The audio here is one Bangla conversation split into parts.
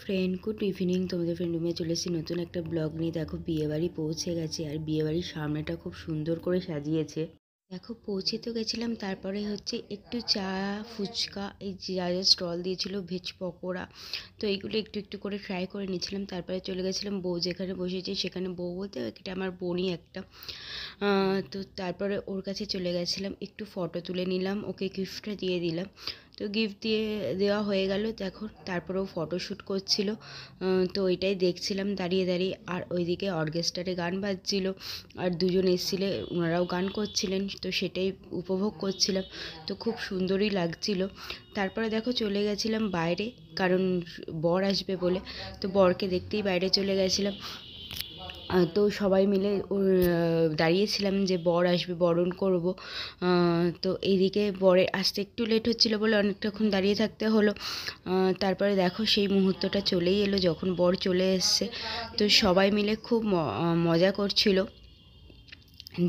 ফ্রেন্ড গুড ইভিনিং, তোমাদের ফ্রেন্ড রুমে চলে এসেছি নতুন একটা ব্লগ নিয়ে। দেখো বিয়েবাড়ি পৌঁছে গেছে, আর বিয়েবাড়ির সামনেটা খুব সুন্দর করে সাজিয়েছে। দেখো পৌঁছে তো গেছিলাম, তারপরে হচ্ছে একটু চা, ফুচকা, এই যা যা স্টল দিয়েছিল, ভেজ পকোড়া, তো এইগুলো একটু একটু করে ট্রাই করে নিয়েছিলাম। তারপরে চলে গেছিলাম বউ যেখানে বসেছে সেখানে, বউ বলতে এটা আমার বোনই একটা। তো তারপরে ওর কাছে চলে গেছিলাম, একটু ফটো তুলে নিলাম, ওকে গিফটটা দিয়ে দিলাম। তো গিফট দেওয়া হয়ে গেল। দেখো তারপরেও ফটোশ্যুট করছিল, তো ওইটাই দেখছিলাম দাঁড়িয়ে দাঁড়িয়ে। আর ওইদিকে অর্কেস্ট্রারে গান বাজছিল, আর দুজন এসেছিলেন, ওনারাও গান করছিলেন, তো সেটাই উপভোগ করছিলাম। তো খুব সুন্দরই লাগছিল। তারপরে দেখো চলে গেছিলাম বাইরে, কারণ বর আসবে বলে, তো বরকে দেখতেই বাইরে চলে গেছিলাম। তো সবাই মিলে দাঁড়িয়েছিলাম যে বর আসবে, বরণ করব। তো এইদিকে বরের আসতে একটু লেট হচ্ছিল বলে অনেকটাক্ষণ দাঁড়িয়ে থাকতে হলো। তারপরে দেখো সেই মুহূর্তটা চলেই এলো যখন বর চলে এসছে। তো সবাই মিলে খুব মজা করছিল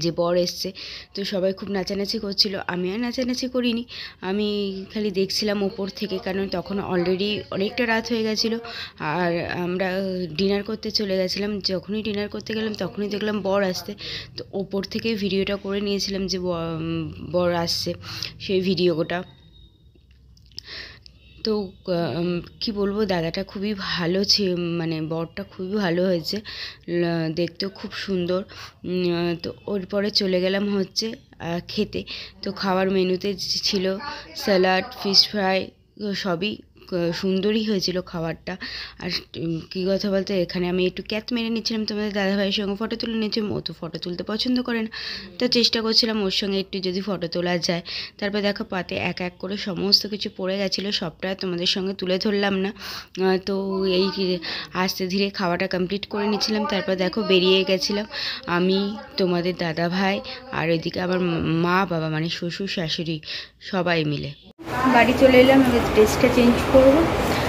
যে বর এসছে। তো সবাই খুব নাচানাচি করছিল, আমি আর নাচানাচি করিনি, আমি খালি দেখছিলাম ওপর থেকে, কারণ তখন অলরেডি অনেকটা রাত হয়ে গেছিলো। আর আমরা ডিনার করতে চলে গেছিলাম। যখনই ডিনার করতে গেলাম তখনই দেখলাম বর আসতে, তো ওপর থেকে ভিডিওটা করে নিয়েছিলাম যে বর আসছে, সেই ভিডিওটা। তো কি বলবো, দাদাটা খুবই ভালো মানে বরটা খুবই ভালো হয়েছে, দেখতেও খুব সুন্দর। তো ওর পরে চলে গেলাম হচ্ছে খেতে। তো খাওয়ার মেনুতে ছিল স্যালাড, ফিশ ফ্রাই, সবই সুন্দরই হয়েছিল খাবারটা। আর কী কথা বলতে, এখানে আমি একটু ক্যাচ মেরে নিচ্ছিলাম, তোমাদের দাদাভাইয়ের সঙ্গে ফটো তুলে নিচ্ছিলাম। ও তো ফটো তুলতে পছন্দ করে না, তো চেষ্টা করছিলাম ওর সঙ্গে একটু যদি ফটো তোলা যায়। তারপর দেখো পাতে এক এক করে সমস্ত কিছু পড়ে গেছিলো, সবটা তোমাদের সঙ্গে তুলে ধরলাম না। তো এই আস্তে ধীরে খাওয়াটা কমপ্লিট করে নিচ্ছিলাম। তারপর দেখো বেরিয়ে গেছিলাম আমি, তোমাদের দাদাভাই, আর ওইদিকে আমার মা বাবা, মানে শ্বশুর শাশুড়ি, সবাই মিলে। বাড়ি চলে এলাম, আমি ড্রেসটা চেঞ্জ করবো।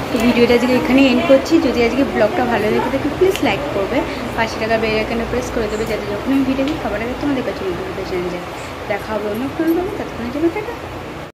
তো ভিডিওটা আজকে এখানে এন্ড করছি। যদি আজকে ব্লগটা ভালো লেগে থাকে প্লিজ লাইক করবে, 5 টাকা বেল আইকনে প্রেস করে দেবে, যাতে যখন আমি ভিডিও দিই খাবার আগে তোমাদের কাছে নোটিফিকেশন যায়। দেখা হবে অন্য কোনো ব্লগে, ততক্ষণের জন্য টাটা।